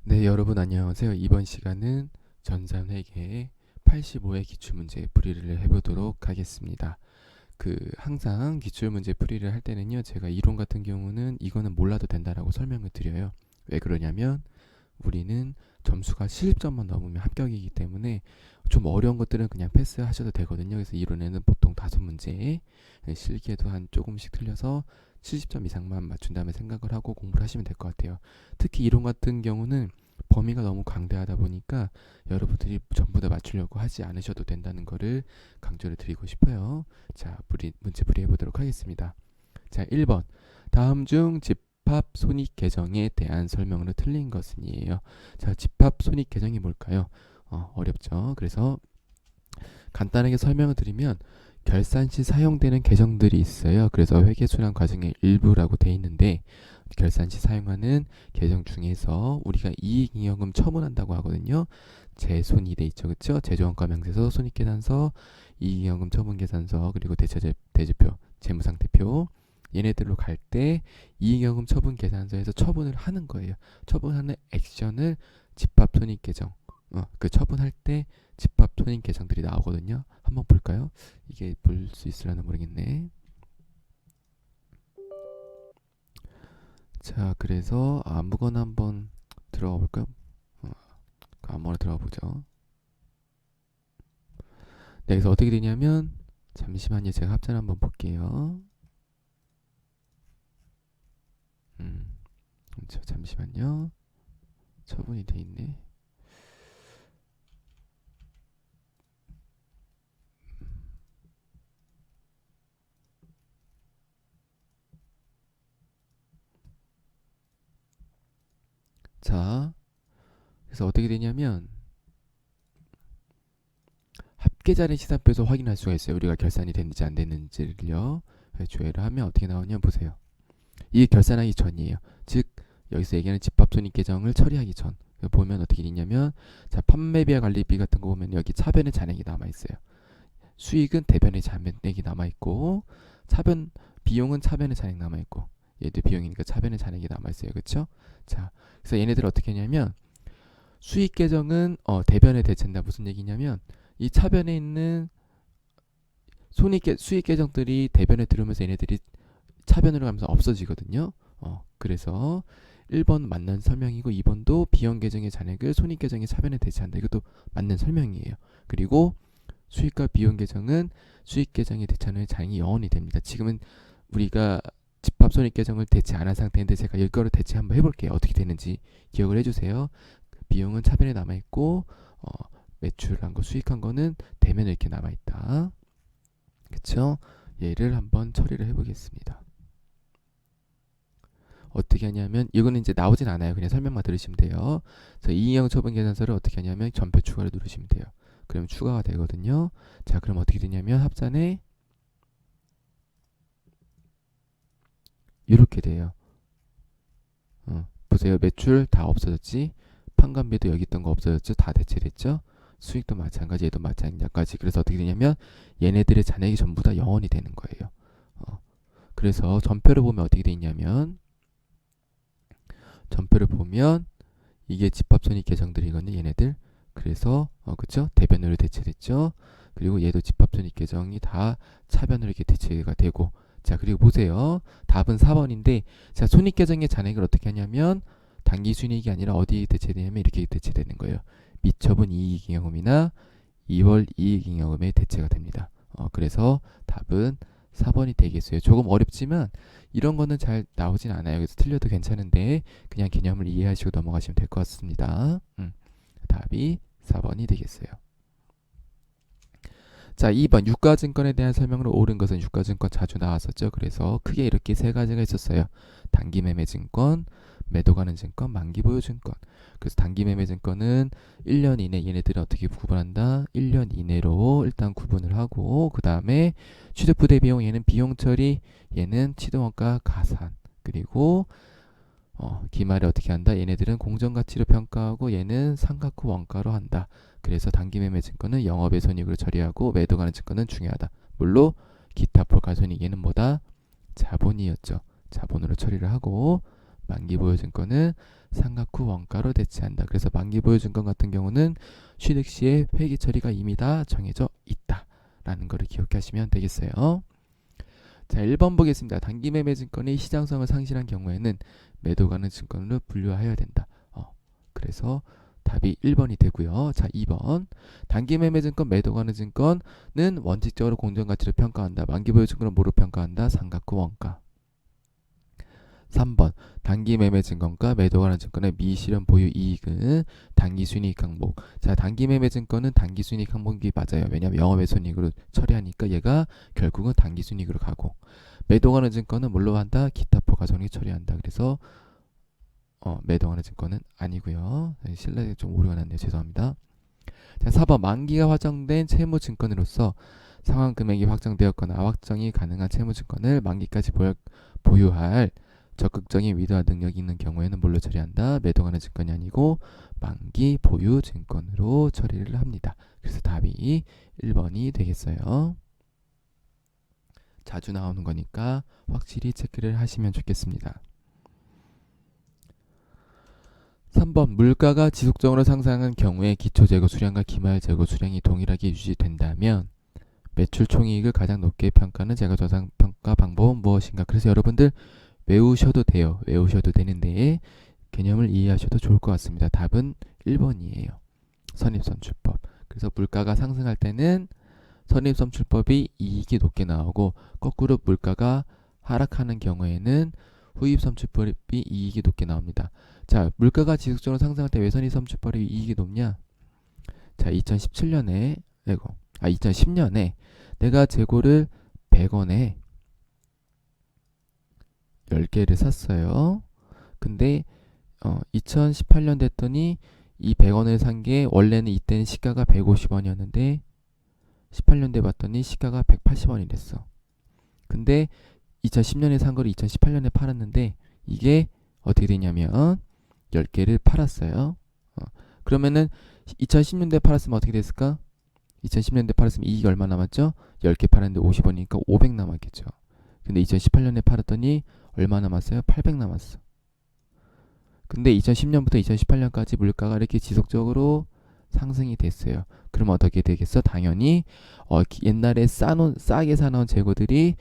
네, 여러분 안녕하세요. 이번 시간은 전산회계의 85회 기출문제 풀이를 해보도록 하겠습니다. 항상 기출문제 풀이를 할 때는요, 제가 이론 같은 경우는 이거는 몰라도 된다라고 설명을 드려요. 왜 그러냐면 우리는 점수가 70점만 넘으면 합격이기 때문에 좀 어려운 것들은 그냥 패스하셔도 되거든요. 그래서 이론에는 보통 5문제, 실기에도 한 조금씩 틀려서 70점 이상만 맞춘다면 생각을 하고 공부를 하시면 될 것 같아요. 특히 이론 같은 경우는 범위가 너무 광대하다 보니까 여러분들이 전부 다 맞추려고 하지 않으셔도 된다는 거를 강조를 드리고 싶어요. 자, 문제 풀이 해보도록 하겠습니다. 자, 1번. 다음 중 집합 손익 계정에 대한 설명으로 틀린 것은 이에요. 자, 집합 손익 계정이 뭘까요? 어렵죠. 그래서 간단하게 설명을 드리면 결산 시 사용되는 계정들이 있어요. 그래서 회계순환 과정의 일부라고 돼 있는데 결산 시 사용하는 계정 중에서 우리가 이익잉여금 처분한다고 하거든요. 제손이 돼 있죠, 그렇죠? 제조원가 명세서, 손익계산서, 이익잉여금 처분계산서, 그리고 대조표, 재무상태표. 얘네들로 갈 때 이익잉여금 처분 계산서에서 처분을 하는 거예요. 처분하는 액션을 집합손익계정. 그 처분할 때 집합 손익 계정들이 나오거든요. 한번 볼까요? 이게 볼 수 있으려나 모르겠네. 자, 그래서 아무거나 한번 들어가 볼까요? 아무거나 들어가 보죠. 네, 그래서 어떻게 되냐면 잠시만요. 제가 합전 한번 볼게요. 잠시만요. 처분이 돼 있네. 자, 그래서 어떻게 되냐면 합계자리 시산표에서 확인할 수가 있어요. 우리가 결산이 됐는지 안 됐는지를요. 조회를 하면 어떻게 나오냐 보세요. 이게 결산하기 전이에요. 즉 여기서 얘기하는 집합손익 계정을 처리하기 전. 보면 어떻게 되냐면 자, 판매비와 관리비 같은 거 보면 여기 차변의 잔액이 남아 있어요. 수익은 대변의 잔액이 남아 있고 차변 비용은 차변의 잔액 남아 있고 얘도 비용이니까 차변의 잔액이 남아 있어요. 그렇죠? 자, 그래서 얘네들 어떻게 하냐면 수익 계정은 대변에 대체한다. 무슨 얘기냐면 이 차변에 있는 수익 계정들이 대변에 들어오면서 얘네들이 차변으로 가면서 없어지거든요. 그래서 1번 맞는 설명이고 2번도 비용 계정의 잔액을 손익 계정의 차변에 대체한다. 이것도 맞는 설명이에요. 그리고 수익과 비용 계정은 수익 계정에 대체하는 잔액이 0원이 됩니다. 지금은 우리가 집합 손익 계정을 대체 안 한 상태인데 제가 이거를 대체 한번 해볼게요. 어떻게 되는지 기억을 해주세요. 비용은 차변에 남아있고 매출한 거 수익한 거는 대면에 이렇게 남아있다. 그쵸? 얘를 한번 처리를 해보겠습니다. 어떻게 하냐면 이거는 이제 나오진 않아요. 그냥 설명만 들으시면 돼요. 그래서 이인형 처분 계산서를 어떻게 하냐면 전표 추가를 누르시면 돼요. 그럼 추가가 되거든요. 자, 그럼 어떻게 되냐면 합산에 이렇게 돼요. 보세요. 매출 다 없어졌지. 판관비도 여기 있던 거 없어졌죠. 다 대체됐죠. 수익도 마찬가지, 얘도 마찬가지. 그래서 어떻게 되냐면 얘네들의 잔액이 전부 다 0원이 되는 거예요. 그래서 전표를 보면 어떻게 돼 있냐면 전표를 보면 이게 집합손익 계정들이거든요. 얘네들. 그래서 그쵸? 대변으로 대체됐죠. 그리고 얘도 집합손익 계정이 다 차변으로 이렇게 대체가 되고 자, 그리고 보세요. 답은 4번인데 자, 손익 계정의 잔액을 어떻게 하냐면 단기 순이익이 아니라 어디에 대체되냐면 이렇게 대체되는 거예요. 미처분 이익잉여금이나 2월 이익잉여금에 대체가 됩니다. 그래서 답은 4번이 되겠어요. 조금 어렵지만 이런 거는 잘 나오진 않아요. 그래서 틀려도 괜찮은데 그냥 개념을 이해하시고 넘어가시면 될 것 같습니다. 답이 4번이 되겠어요. 자, 2번 유가증권에 대한 설명으로 옳은 것은 유가증권 자주 나왔었죠. 그래서 크게 이렇게 세 가지가 있었어요. 단기매매증권, 매도가는 증권, 만기보유증권. 그래서 단기매매증권은 1년 이내 얘네들을 어떻게 구분한다? 1년 이내로 일단 구분을 하고 그 다음에 취득부대 비용 얘는 비용 처리 얘는 취득원가 가산 그리고 기말에 어떻게 한다? 얘네들은 공정가치로 평가하고 얘는 상각 후 원가로 한다. 그래서 단기매매 증권은 영업의 손익으로 처리하고 매도가는 증권은 중요하다. 물론 기타 불가손익 얘는 뭐다? 자본이었죠. 자본으로 처리를 하고 만기보유 증권은 상각 후 원가로 대체한다. 그래서 만기 보유 증권 같은 경우는 취득 시에 회계 처리가 이미 다 정해져 있다 라는 거를 기억하시면 되겠어요. 자, 1번 보겠습니다. 단기 매매 증권이 시장성을 상실한 경우에는 매도 가능 증권으로 분류하여야 된다. 그래서 답이 1번이 되고요. 자, 2번. 단기 매매 증권, 매도 가능 증권은 원칙적으로 공정가치를 평가한다. 만기 보유 증권은 뭐로 평가한다? 상각 후 원가. 3번. 단기 매매 증권과 매도 가능 증권의 미실현 보유 이익은 단기 순이익 항목. 자, 단기 매매 증권은 단기 순이익 항목이 맞아요. 왜냐하면 영업의 손익으로 처리하니까 얘가 결국은 단기 순이익으로 가고, 매도 가능 증권은 뭘로 한다? 기타 포괄손익 처리한다. 그래서 매도 가능 증권은 아니고요. 신뢰가 좀 오류가 났네요. 죄송합니다. 자, 4번. 만기가 확정된 채무 증권으로서 상환 금액이 확정되었거나 확정이 가능한 채무 증권을 만기까지 보유할 적극적인 위도와 능력이 있는 경우에는 뭘로 처리한다? 매도 가능 증권이 아니고 만기 보유 증권으로 처리를 합니다. 그래서 답이 1번이 되겠어요. 자주 나오는 거니까 확실히 체크를 하시면 좋겠습니다. 3번. 물가가 지속적으로 상승한 경우에 기초재고 수량과 기말재고 수량이 동일하게 유지된다면 매출 총이익을 가장 높게 평가하는 재가저상 평가 방법은 무엇인가? 그래서 여러분들 외우셔도 돼요. 외우셔도 되는데 개념을 이해하셔도 좋을 것 같습니다. 답은 1번이에요. 선입선출법. 그래서 물가가 상승할 때는 선입선출법이 이익이 높게 나오고, 거꾸로 물가가 하락하는 경우에는 후입선출법이 이익이 높게 나옵니다. 자, 물가가 지속적으로 상승할 때 왜 선입선출법이 이익이 높냐? 자, 2010년에 내가 재고를 100원에 10개를 샀어요. 근데 2018년 됐더니 이 100원을 산 게 원래는 이때는 시가가 150원이었는데 18년대 봤더니 시가가 180원이 됐어. 근데 2010년에 산 거를 2018년에 팔았는데 이게 어떻게 되냐면 10개를 팔았어요. 그러면은 2010년대 팔았으면 어떻게 됐을까? 2010년대 팔았으면 이익이 얼마 남았죠? 10개 팔았는데 50원이니까 500 남았겠죠. 근데 2018년에 팔았더니 얼마 남았어요? 800 남았어. 근데 2010년부터 2018년까지 물가가 이렇게 지속적으로 상승이 됐어요. 그러면 어떻게 되겠어? 당연히 옛날에 싸게 사놓은 재고들이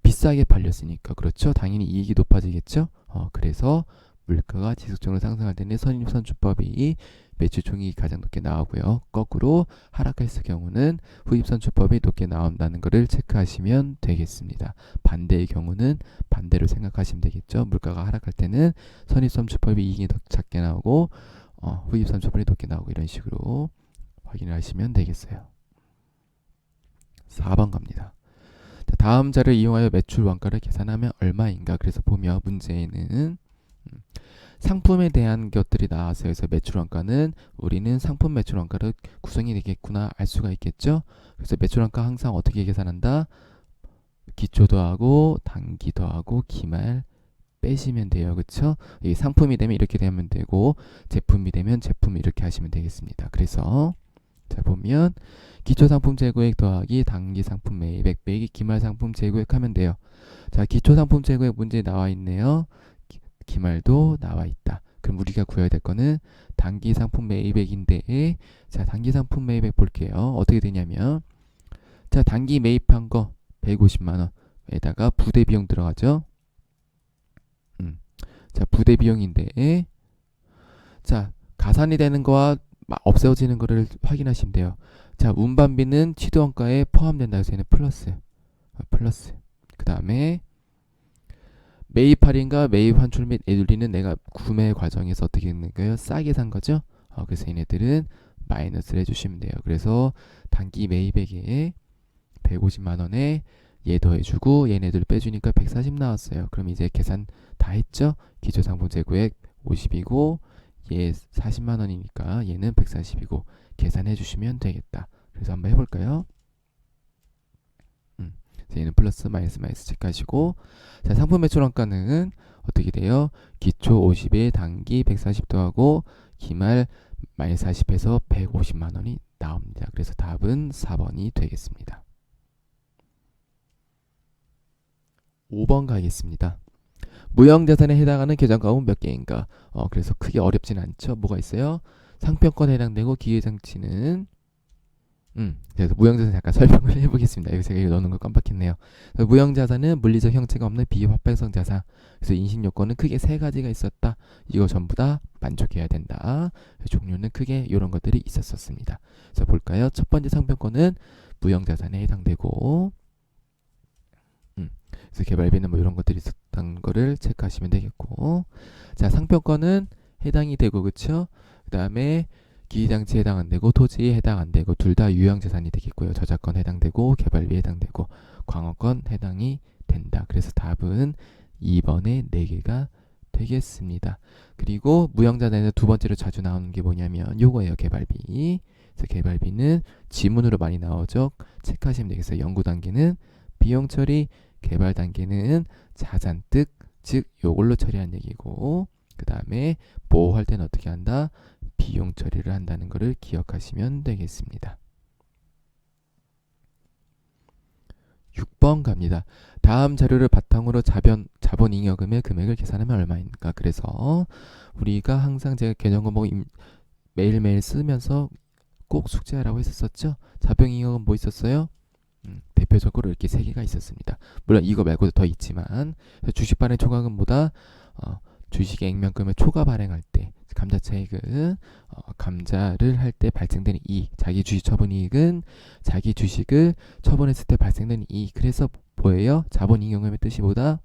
비싸게 팔렸으니까, 그렇죠? 당연히 이익이 높아지겠죠? 그래서 물가가 지속적으로 상승할 때는 선입선출법이 매출 총이익이 가장 높게 나오고요. 거꾸로 하락했을 경우는 후입선출법이 높게 나온다는 것을 체크하시면 되겠습니다. 반대의 경우는 반대로 생각하시면 되겠죠. 물가가 하락할 때는 선입선출법이 이익이 더 작게 나오고 후입선출법이 높게 나오고, 이런 식으로 확인을 하시면 되겠어요. 4번 갑니다. 자, 다음 자를 이용하여 매출 원가를 계산하면 얼마인가? 그래서 보면 문제에는 상품에 대한 것들이 나왔어요. 그래서 매출 원가는 우리는 상품 매출 원가를 구성이 되겠구나 알 수가 있겠죠. 그래서 매출 원가 항상 어떻게 계산한다? 기초 더하고 단기 더하고 기말 빼시면 돼요. 그쵸? 이 상품이 되면 이렇게 되면 되고, 제품이 되면 제품 이렇게 하시면 되겠습니다. 그래서 자, 보면 기초 상품 재고액 더하기 단기 상품 매입액 빼기 기말 상품 재고액 하면 돼요. 자, 기초 상품 재고액 문제에 나와 있네요. 기말도 나와 있다. 그럼 우리가 구해야 될 거는 단기 상품 매입액인데, 자, 단기 상품 매입액 볼게요. 어떻게 되냐면, 자, 단기 매입한 거 150만원에다가 부대 비용 들어가죠. 자, 부대 비용인데, 자, 가산이 되는 거와 없어지는 거를 확인하시면 돼요. 자, 운반비는 취득원가에 포함된다 해서 얘는 플러스. 그 다음에 매입 할인과 매입 환출 및 에둘리는 내가 구매 과정에서 어떻게 되는 거예요? 싸게 산 거죠. 그래서 얘네들은 마이너스를 해주시면 돼요. 그래서 단기 매입액에 150만 원에 얘 더해주고 얘네들 빼주니까 140 나왔어요. 그럼 이제 계산 다 했죠? 기초상품 재고액 50이고 얘 40만 원이니까 얘는 140이고 계산해 주시면 되겠다. 그래서 한번 해볼까요? 얘는 플러스 마이너스 체크하시고, 자, 상품 매출 원가는 어떻게 돼요? 기초 50에 단기 140 더하고 기말 마이너스 40해서 150만 원이 나옵니다. 그래서 답은 4번이 되겠습니다. 5번 가겠습니다. 무형자산에 해당하는 계정가액은 몇 개인가? 그래서 크게 어렵진 않죠. 뭐가 있어요? 상표권에 해당되고 기계장치는 그래서 무형자산 잠깐 설명을 해보겠습니다. 여기 제가 이거 넣는 거 깜빡했네요. 무형자산은 물리적 형체가 없는 비화폐성 자산. 그래서 인식요건은 크게 세 가지가 있었다. 이거 전부 다 만족해야 된다. 종류는 크게 이런 것들이 있었습니다. 그래서 볼까요? 첫 번째 상표권은 무형자산에 해당되고, 그래서 개발비는 뭐 이런 것들이 있었던 거를 체크하시면 되겠고, 자 상표권은 해당이 되고 그쵸? 그 다음에 기기장치에 해당 안 되고 토지에 해당 안 되고 둘 다 유형재산이 되겠고요. 저작권 해당되고 개발비에 해당되고 광어권 해당이 된다. 그래서 답은 2번의 4개가 되겠습니다. 그리고 무형자산에서 두 번째로 자주 나오는 게 뭐냐면 요거예요. 개발비. 그래서 개발비는 지문으로 많이 나오죠. 체크하시면 되겠어요. 연구 단계는 비용 처리, 개발 단계는 자산득, 즉 요걸로 처리한 얘기고, 그 다음에 보호할 때는 어떻게 한다? 비용 처리를 한다는 것을 기억하시면 되겠습니다. 6번 갑니다. 다음 자료를 바탕으로 자본잉여금의 금액을 계산하면 얼마인가? 그래서 우리가 항상 제가 개정 과목 매일매일 쓰면서 꼭 숙제하라고 했었죠. 자본잉여금 뭐 있었어요? 대표적으로 이렇게 3개가 있었습니다. 물론 이거 말고도 더 있지만 주식 발행 초과금보다 주식의 액면금을 초과 발행할 때 감자차익은 감자를 할 때 발생되는 이익, 자기 주식 처분 이익은 자기 주식을 처분했을 때 발생되는 이익. 그래서 뭐예요? 자본잉여금의 뜻이 뭐다?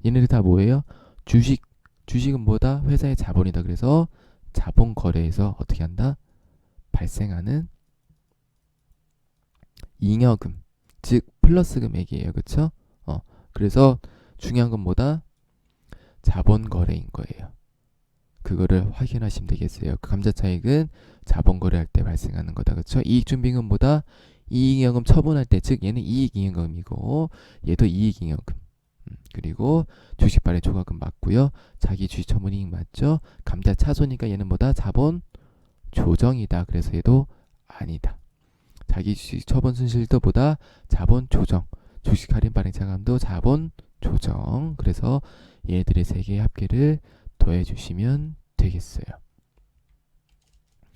얘네들 다 뭐예요? 주식은 뭐다? 회사의 자본이다. 그래서 자본 거래에서 어떻게 한다? 발생하는 잉여금, 즉 플러스 금액이에요. 그쵸? 그래서 중요한 건 뭐다? 자본 거래인 거예요. 그거를 확인하시면 되겠어요. 그 감자차익은 자본 거래할 때 발생하는 거다. 그렇죠? 이익준비금 뭐다? 이익잉여금 처분할 때, 즉 얘는 이익잉여금이고 얘도 이익잉여금. 그리고 주식 발행 초과금 맞고요. 자기 주식 처분 이익 맞죠? 감자 차손이니까 얘는 뭐다? 자본 조정이다. 그래서 얘도 아니다. 자기 주식 처분 순실도 보다 자본 조정. 주식 할인 발행 차감도 자본 조정. 그래서 얘들의 3개의 합계를 더해주시면 되겠어요.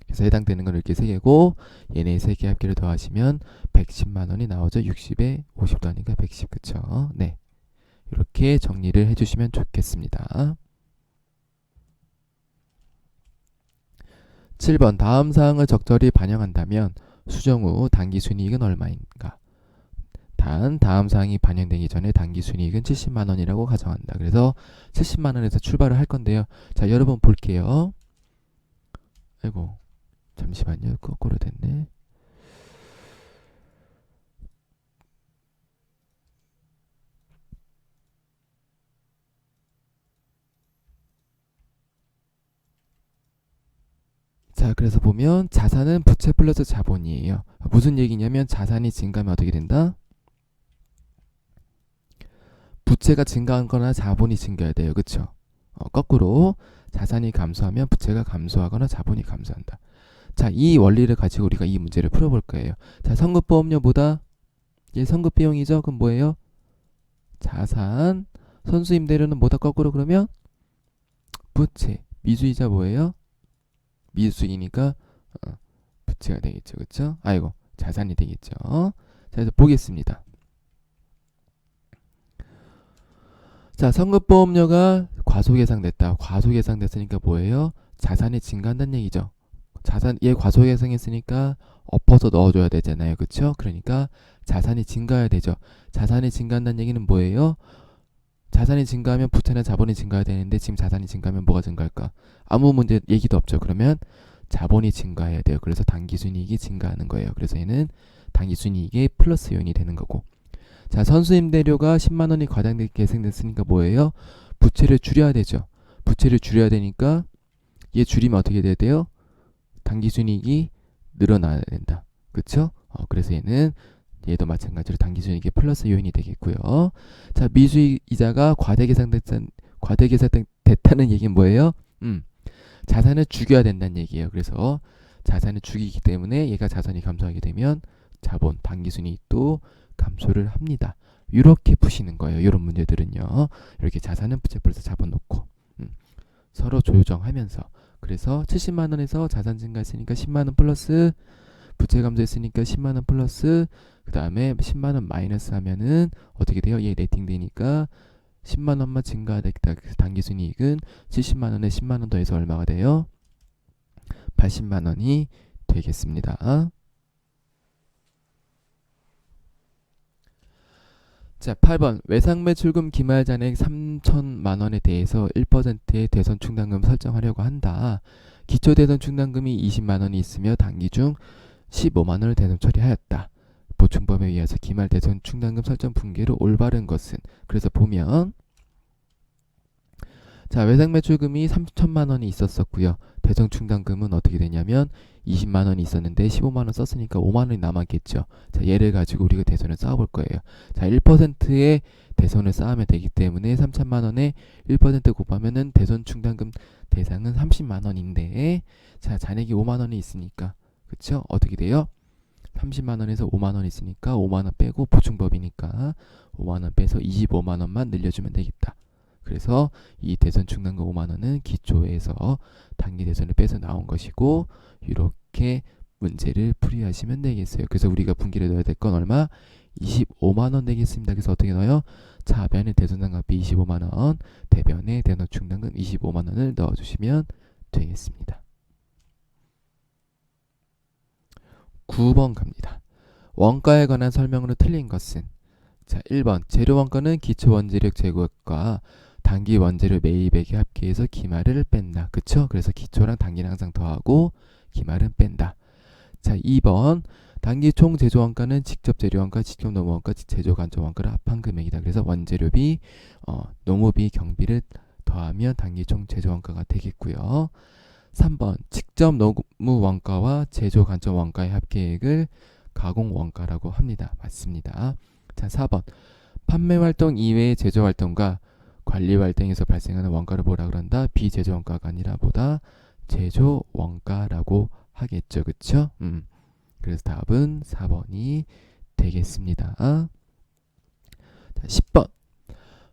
그래서 해당되는 건 이렇게 3개고 얘네 3개 합계를 더하시면 110만 원이 나오죠. 60에 50 더하니까 110. 그쵸? 네, 이렇게 정리를 해주시면 좋겠습니다. 7번 다음 사항을 적절히 반영한다면 수정 후 당기순이익은 얼마인가? 다음 사항이 반영되기 전에 당기순이익은 70만 원이라고 가정한다. 그래서 70만 원에서 출발을 할 건데요. 자, 여러분 볼게요. 아이고, 잠시만요. 거꾸로 됐네. 자, 그래서 보면 자산은 부채 플러스 자본이에요. 무슨 얘기냐면 자산이 증가하면 어떻게 된다? 부채가 증가하거나 자본이 증가해야 돼요. 그쵸? 거꾸로 자산이 감소하면 부채가 감소하거나 자본이 감소한다. 자, 이 원리를 가지고 우리가 이 문제를 풀어볼 거예요. 자, 선급보험료보다 얘 선급비용이죠. 그럼 뭐예요? 자산. 선수임대료는 뭐다 거꾸로 그러면? 부채. 미수이자 뭐예요? 미수이니까 부채가 되겠죠. 그쵸? 아이고, 자산이 되겠죠. 자, 그래서 보겠습니다. 자, 선급보험료가 과소계상됐다. 과소계상됐으니까 뭐예요? 자산이 증가한다는 얘기죠. 얘 과소계상했으니까 엎어서 넣어줘야 되잖아요. 그쵸? 그러니까 자산이 증가해야 되죠. 자산이 증가한다는 얘기는 뭐예요? 자산이 증가하면 부채나 자본이 증가해야 되는데 지금 자산이 증가하면 뭐가 증가할까? 아무 문제 얘기도 없죠. 그러면 자본이 증가해야 돼요. 그래서 당기순이익이 증가하는 거예요. 그래서 얘는 당기순이익의 플러스 요인이 되는 거고. 자, 선수임대료가 10만 원이 과장되게 계승됐으니까 뭐예요? 부채를 줄여야 되죠. 부채를 줄여야 되니까 얘 줄이면 어떻게 돼야 돼요? 당기순이익이 늘어나야 된다. 그쵸? 그래서 얘도 마찬가지로 당기순이익의 플러스 요인이 되겠고요. 자, 미수이자가 과대계산됐다는 얘기는 뭐예요? 자산을 죽여야 된다는 얘기예요. 그래서 자산을 죽이기 때문에 얘가 자산이 감소하게 되면 자본, 당기순이익도 감소를 합니다. 이렇게 푸시는 거예요. 이런 문제들은요. 이렇게 자산은 부채꼴에서 잡아놓고 서로 조정하면서 그래서 70만 원에서 자산 증가했으니까 10만 원 플러스 부채 감소했으니까 10만 원 플러스 그 다음에 10만 원 마이너스 하면은 어떻게 돼요? 얘 네팅 되니까 10만 원만 증가되겠다. 그래서 당기순이익은 70만 원에 10만 원 더해서 얼마가 돼요? 80만 원이 되겠습니다. 자, 8번 외상매출금 기말잔액 3천만 원에 대해서 1%의 대손 충당금 설정하려고 한다. 기초 대손 충당금이 20만 원이 있으며 단기 중 15만 원을 대손 처리하였다. 보충법에 의해서 기말 대손 충당금 설정 분계로 올바른 것은 그래서 보면 자, 외상매출금이 3천만 원이 있었었고요. 대손 충당금은 어떻게 되냐면 20만 원이 있었는데 15만 원 썼으니까 5만 원이 남았겠죠. 자, 얘를 가지고 우리가 대손을 쌓아볼 거예요. 자, 1%의 대손을 쌓으면 되기 때문에 3천만 원에 1% 곱하면은 대손 충당금 대상은 30만 원인데 자, 잔액이 5만 원이 있으니까 그쵸? 어떻게 돼요? 30만 원에서 5만 원 있으니까 5만 원 빼고 보충법이니까 5만 원 빼서 25만 원만 늘려주면 되겠다. 그래서 이 대손 충당금 5만 원은 기초에서 단기 대손을 빼서 나온 것이고 이렇게 문제를 풀이하시면 되겠어요. 그래서 우리가 분기를 넣어야 될 건 얼마? 25만 원 되겠습니다. 그래서 어떻게 넣어요? 차변에 대손상각비 25만 원, 대변에 대손 충당금 25만 원을 넣어주시면 되겠습니다. 9번 갑니다. 원가에 관한 설명으로 틀린 것은 자, 1번 재료 원가는 기초 원재료 재고과 단기 원재료 매입액의 합계에서 기말을 뺀다. 그쵸? 그래서 기초랑 단기는 항상 더하고 기말은 뺀다. 자, 2번 단기 총 제조 원가는 직접 재료 원가, 직접 노무 원가, 제조 간접 원가를 합한 금액이다. 그래서 원재료비, 노무비, 경비를 더하면 단기 총 제조 원가가 되겠고요. 3번 직접 노무 원가와 제조 간접 원가의 합계액을 가공 원가라고 합니다. 맞습니다. 자, 4번 판매 활동 이외의 제조 활동과 관리 활동에서 발생하는 원가를 뭐라 그런다? 비제조 원가가 아니라 보다 제조 원가라고 하겠죠. 그쵸? 그래서 답은 4번이 되겠습니다. 자, 10번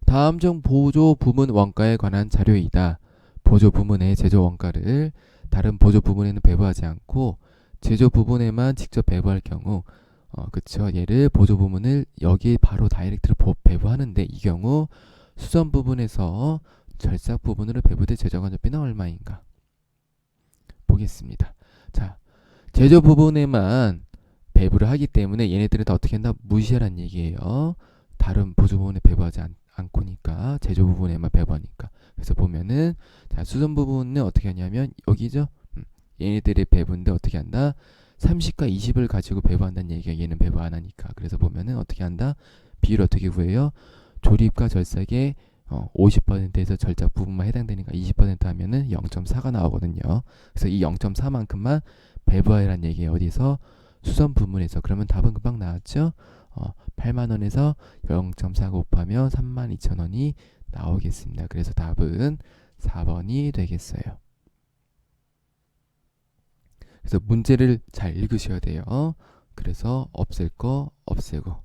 다음 중 보조 부문 원가에 관한 자료이다. 보조 부문의 제조 원가를 다른 보조 부문에는 배부하지 않고 제조 부분에만 직접 배부할 경우 그쵸. 얘를 보조 부문을 여기에 바로 다이렉트로 배부하는데 이 경우 수선 부분에서 절삭 부분으로 배부될 제조 간접비는 얼마인가? 보겠습니다. 자, 제조 부분에만 배부를 하기 때문에 얘네들은 다 어떻게 한다? 무시하란 얘기예요. 다른 보조 부분에 배부하지 않고니까 제조 부분에만 배부하니까. 그래서 보면은 자, 수선 부분은 어떻게 하냐면 여기죠. 얘네들의 배부인데 어떻게 한다? 30과 20을 가지고 배부한다는 얘기가 얘는 배부 안 하니까. 그래서 보면은 어떻게 한다? 비율 어떻게 구해요? 조립과 절삭의 50%에서 절삭 부분만 해당되니까 20% 하면은 0.4가 나오거든요. 그래서 이 0.4만큼만 배부하라는 얘기예요. 어디서? 수선 부문에서. 그러면 답은 금방 나왔죠? 8만 원에서 0.4 곱하면 32,000원이 나오겠습니다. 그래서 답은 4번이 되겠어요. 그래서 문제를 잘 읽으셔야 돼요. 그래서 없앨 거 없애고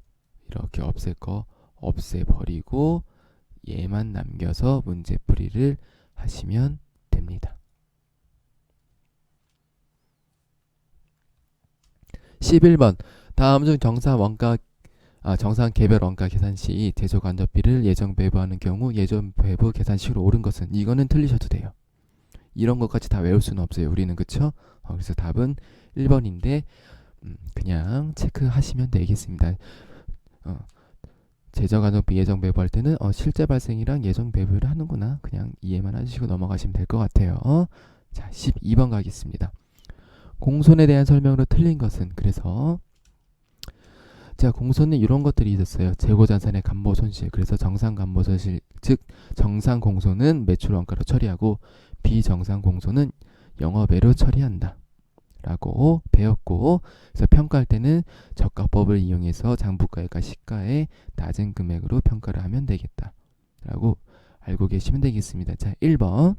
이렇게 없앨 거 없애버리고 얘만 남겨서 문제풀이를 하시면 됩니다. 11번 다음 중 정상 개별 원가 계산 시 제조 간접비를 예정 배부하는 경우 예정 배부 계산식으로 옳은 것은 이거는 틀리셔도 돼요. 이런 것까지 다 외울 수는 없어요. 우리는 그쵸? 그래서 답은 1번인데 그냥 체크하시면 되겠습니다. 제조 간접비 예정 배부할 때는 실제 발생이랑 예정 배부를 하는구나. 그냥 이해만 해주시고 넘어가시면 될 것 같아요. 자, 12번 가겠습니다. 공손에 대한 설명으로 틀린 것은 그래서 자, 공손은 이런 것들이 있었어요. 재고자산의 감보 손실. 그래서 정상 감보 손실, 즉 정상 공손은 매출 원가로 처리하고 비정상 공손은 영업외로 처리한다. 라고 배웠고, 그래서 평가할 때는 저가법을 이용해서 장부가액과 시가의 낮은 금액으로 평가를 하면 되겠다. 라고 알고 계시면 되겠습니다. 자, 1번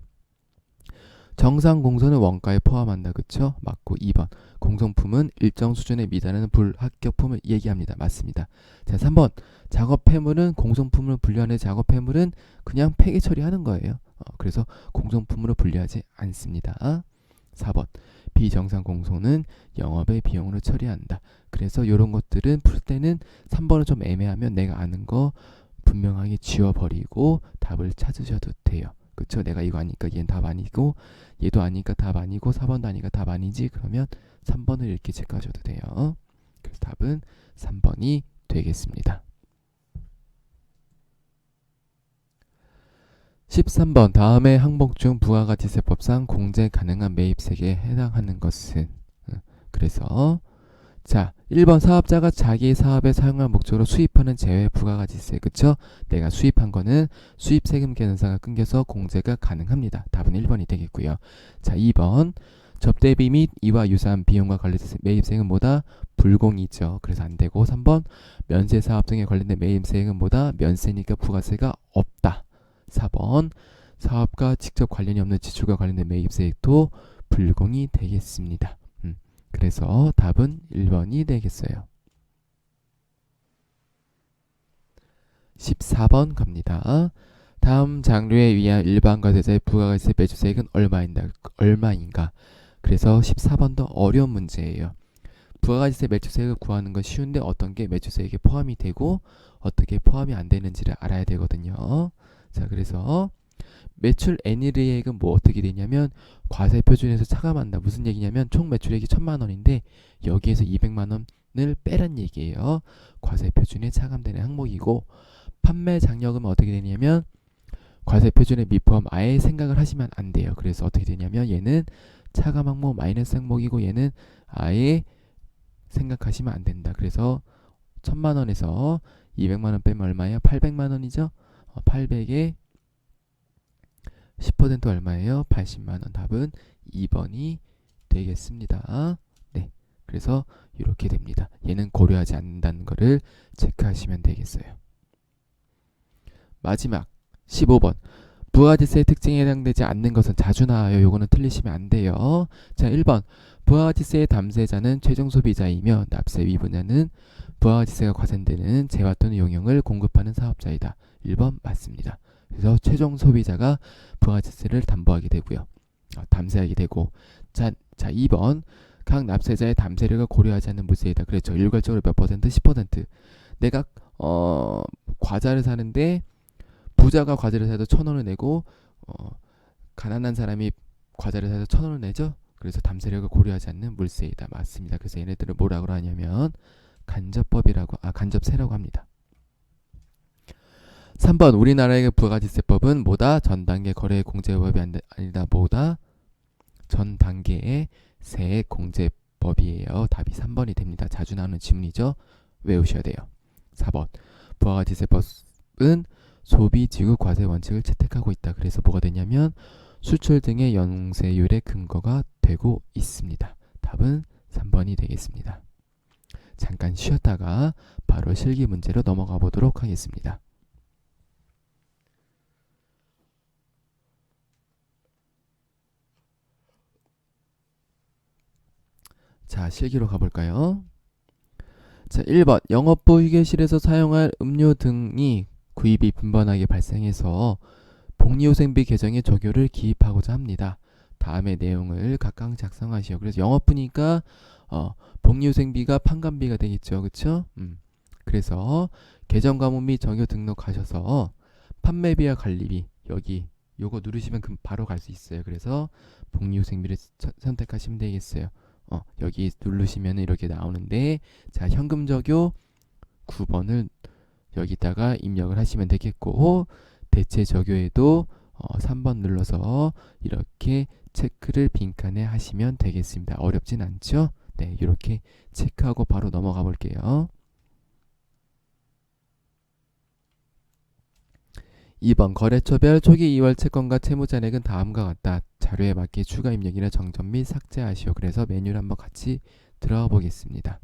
정상 공소는 원가에 포함한다. 그쵸? 맞고 2번. 공성품은 일정 수준에 미달하는 불합격품을 얘기합니다. 맞습니다. 자, 3번. 작업 폐물은 공성품으로 분류하는 작업 폐물은 그냥 폐기 처리하는 거예요. 그래서 공성품으로 분류하지 않습니다. 4번. 비정상 공소는 영업의 비용으로 처리한다. 그래서 이런 것들은 풀 때는 3번은 좀 애매하면 내가 아는 거 분명하게 지워버리고 답을 찾으셔도 돼요. 그쵸? 내가 이거 아니까 얘는 답 아니고 얘도 아니까 답 아니고 4번도 아니까 답 아니지. 그러면 3번을 이렇게 체크하셔도 돼요. 그래서 답은 3번이 되겠습니다. 13번. 다음의 항목 중 부가가치세법상 공제 가능한 매입세액에 해당하는 것은? 그래서 자, 1번 사업자가 자기 사업에 사용할 목적으로 수입하는 제외 부가가치세. 그쵸? 내가 수입한 거는 수입세금 계산서가 끊겨서 공제가 가능합니다. 답은 1번이 되겠고요. 자, 2번 접대비 및 이와 유사한 비용과 관련된 매입세액은 뭐다? 불공이죠. 그래서 안 되고 3번 면세사업 등에 관련된 매입세액은 뭐다? 면세니까 부가세가 없다. 4번 사업과 직접 관련이 없는 지출과 관련된 매입세액도 불공이 되겠습니다. 그래서 답은 1번이 되겠어요. 14번 갑니다. 다음 장류에 의한 일반 과세자의 부가가치세 매출세액은 얼마인가? 그래서 14번도 어려운 문제예요. 부가가치세 매출세액을 구하는 건 쉬운데 어떤 게 매출세액에 포함이 되고 어떻게 포함이 안 되는지를 알아야 되거든요. 자, 그래서 매출 N일이액은 뭐 어떻게 되냐면 과세 표준에서 차감한다. 무슨 얘기냐면 총 매출액이 1,000만 원인데 여기에서 200만 원을 빼란 얘기예요. 과세 표준에 차감되는 항목이고 판매 장려금은 어떻게 되냐면 과세 표준에 미포함 아예 생각을 하시면 안 돼요. 그래서 어떻게 되냐면 얘는 차감 항목 마이너스 항목이고 얘는 아예 생각하시면 안 된다. 그래서 1,000만 원에서 200만 원 빼면 얼마예요? 800만 원이죠. 800에 10% 얼마예요? 80만 원. 답은 2번이 되겠습니다. 네. 그래서 이렇게 됩니다. 얘는 고려하지 않는다는 것을 체크하시면 되겠어요. 마지막 15번. 부가가치세 특징에 해당되지 않는 것은 자주 나와요. 요거는 틀리시면 안 돼요. 자, 1번. 부가가치세의 담세자는 최종 소비자이며 납세 위분자는 부가가치세가 과세되는 재화 또는 용역을 공급하는 사업자이다. 1번 맞습니다. 그래서 최종 소비자가 부가가치세를 담보하게 되고요. 담세하게 되고 자 2번 각 납세자의 담세력을 고려하지 않는 물세이다. 그렇죠. 일괄적으로 몇 퍼센트? 10%. 내가 과자를 사는데 부자가 과자를 사도 1,000원을 내고 가난한 사람이 과자를 사도 1,000원을 내죠. 그래서 담세력을 고려하지 않는 물세이다. 맞습니다. 그래서 얘네들을 뭐라고 하냐면 간접세라고 합니다. 3번 우리나라의 부가가치세법은 뭐다? 전 단계 거래 공제법이 아니다. 뭐다? 전 단계의 세액 공제법이에요. 답이 3번이 됩니다. 자주 나오는 지문이죠. 외우셔야 돼요. 4번 부가가치세법은 소비지급 과세 원칙을 채택하고 있다. 그래서 뭐가 되냐면 수출 등의 영세율의 근거가 되고 있습니다. 답은 3번이 되겠습니다. 잠깐 쉬었다가 바로 실기 문제로 넘어가 보도록 하겠습니다. 자, 실기로 가볼까요? 자, 1번 영업부 휴게실에서 사용할 음료 등이 구입이 빈번하게 발생해서 복리후생비 계정에 적용을 기입하고자 합니다. 다음의 내용을 각각 작성하시오. 그래서 영업부니까 복리후생비가 판관비가 되겠죠. 그쵸? 그래서 계정과목 및 적용 등록하셔서 판매비와 관리비 여기 요거 누르시면 바로 갈 수 있어요. 그래서 복리후생비를 선택하시면 되겠어요. 여기 누르시면 이렇게 나오는데 자 현금 적용 9번을 여기다가 입력을 하시면 되겠고 대체 적용에도 3번 눌러서 이렇게 체크를 빈칸에 하시면 되겠습니다. 어렵진 않죠? 네, 이렇게 체크하고 바로 넘어가 볼게요. 2번 거래처별 초기 2월 채권과 채무잔액은 다음과 같다. 자료에 맞게 추가 입력이나 정점 및 삭제하시오. 그래서 메뉴를 한번 같이 들어가 보겠습니다.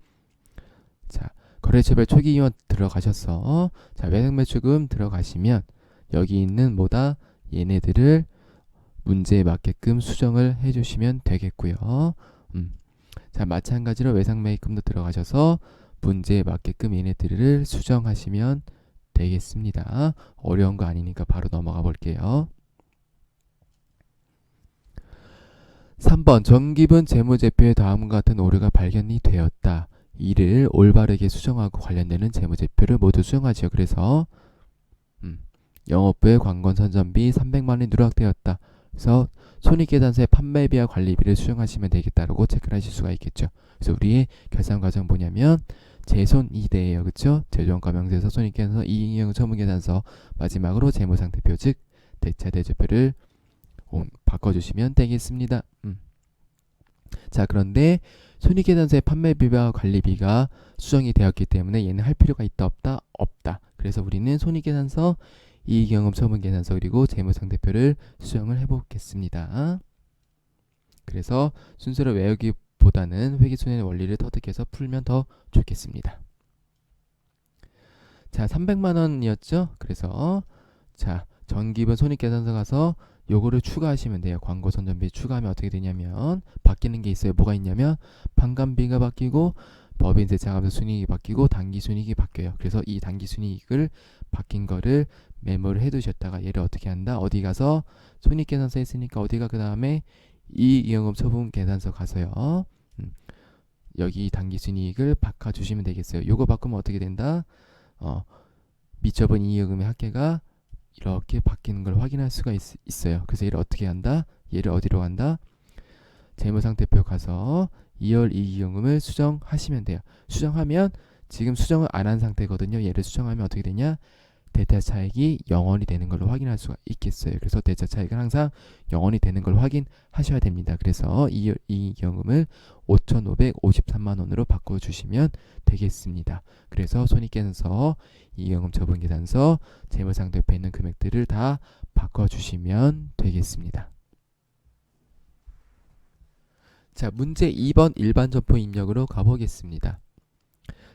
자, 거래처별 초기 2월 들어가셨어. 자, 외상매출금 들어가시면 여기 있는 뭐다? 얘네들을 문제에 맞게끔 수정을 해주시면 되겠고요. 자, 마찬가지로 외상매입금도 들어가셔서 문제에 맞게끔 얘네들을 수정하시면 되겠습니다. 어려운 거 아니니까 바로 넘어가 볼게요. 3번 정기분 재무제표에 다음과 같은 오류가 발견이 되었다. 이를 올바르게 수정하고 관련되는 재무제표를 모두 수정하지요. 그래서 영업부의 관건선전비 300만 원이 누락되었다. 그래서 손익계산서의 판매비와 관리비를 수정하시면 되겠다라고 체크를 하실 수가 있겠죠. 그래서 우리의 결산 과정 뭐냐면 재손이대예요. 그렇죠? 재정가명세서, 손익계산서, 이익잉여 처분계산서, 마지막으로 재무상태표 즉 대차대조표를 바꿔주시면 되겠습니다. 자, 그런데 손익계산서의 판매비와 관리비가 수정이 되었기 때문에 얘는 할 필요가 있다 없다? 없다. 그래서 우리는 손익계산서, 이익경험 처분계산서 그리고 재무상태표를 수정을 해보겠습니다. 그래서 순서를 외우기보다는 회계손해의 원리를 터득해서 풀면 더 좋겠습니다. 자, 300만 원이었죠? 그래서 자, 전기분 손익계산서 가서 요거를 추가하시면 돼요. 광고 선전비 추가하면 어떻게 되냐면 바뀌는 게 있어요. 뭐가 있냐면 판관비가 바뀌고 법인 세차감사 순이익이 바뀌고 당기순이익이 바뀌어요. 그래서 이 당기순이익을 바뀐 거를 메모를 해두셨다가 얘를 어떻게 한다? 어디 가서 손익계산서 했으니까 어디가 그 다음에 이익이익금 처분계산서 가서요. 여기 당기순이익을 바꿔주시면 되겠어요. 요거 바꾸면 어떻게 된다? 미처분 이익금의 합계가 이렇게 바뀌는 걸 확인할 수가 있어요. 그래서 얘를 어떻게 한다? 얘를 어디로 간다? 재무상태표 가서 2월 이익이익금을 수정하시면 돼요. 수정하면 지금 수정을 안 한 상태거든요. 얘를 수정하면 어떻게 되냐? 대차차익이 0원이 되는 걸로 확인할 수가 있겠어요. 그래서 대차차익은 항상 0원이 되는 걸 확인하셔야 됩니다. 그래서 이익이익금을 5,553만 원으로 바꿔주시면 되겠습니다. 그래서 손익계산서, 이익이익금 처분계산서, 재무상태표에 있는 금액들을 다 바꿔주시면 되겠습니다. 자, 문제 2번 일반점포 입력으로 가보겠습니다.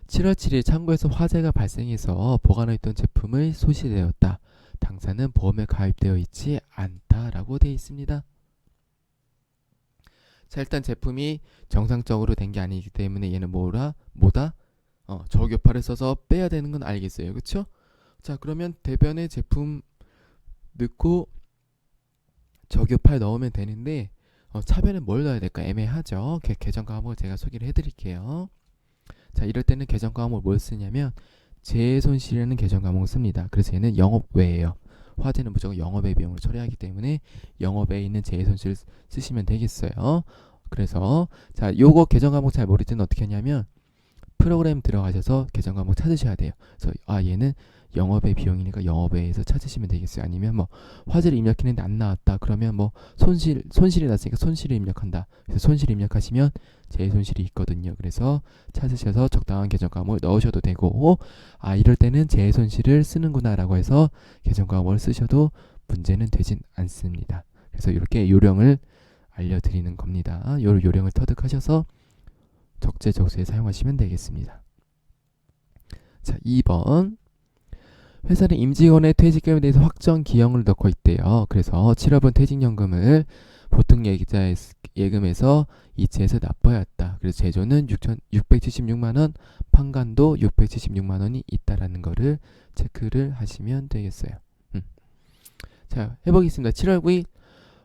7월 7일 창고에서 화재가 발생해서 보관해 있던 제품을 소실되었다. 당사는 보험에 가입되어 있지 않다라고 되어 있습니다. 자, 일단 제품이 정상적으로 된 게 아니기 때문에 얘는 뭐다? 저교파를 써서 빼야 되는 건 알겠어요. 그쵸? 자, 그러면 대변에 제품 넣고 저교파를 넣으면 되는데 차변에 뭘 넣어야 될까 애매하죠. 계정 과목을 제가 소개를 해드릴게요. 자, 이럴 때는 계정 과목을 뭘 쓰냐면 재손실이라는 계정 과목을 씁니다. 그래서 얘는 영업외예요. 화재는 무조건 영업외 비용으로 처리하기 때문에 영업외에 있는 재손실 쓰시면 되겠어요. 그래서 자, 요거 계정 과목 잘 모를 때는 어떻게 하냐면 프로그램 들어가셔서 계정 과목 찾으셔야 돼요. 그래서 얘는 영업외 비용이니까 영업외에서 찾으시면 되겠어요. 아니면 뭐 화재를 입력했는데 안 나왔다. 그러면 뭐 손실이 났으니까 손실을 입력한다. 그래서 손실 입력하시면 재손실이 있거든요. 그래서 찾으셔서 적당한 계정 과목을 넣으셔도 되고 이럴 때는 재손실을 쓰는구나라고 해서 계정 과목을 쓰셔도 문제는 되진 않습니다. 그래서 이렇게 요령을 알려드리는 겁니다. 요 요령을 터득하셔서 적재적소에 사용하시면 되겠습니다. 자, 2번 회사는 임직원의 퇴직금에 대해서 확정 기형을 넣고 있대요. 그래서 7월분 퇴직연금을 보통 예금에서 이체해서 납부해야 했다. 그래서 제조는 676만원, 판관도 676만원이 있다라는 거를 체크를 하시면 되겠어요. 자, 해보겠습니다. 7월 9일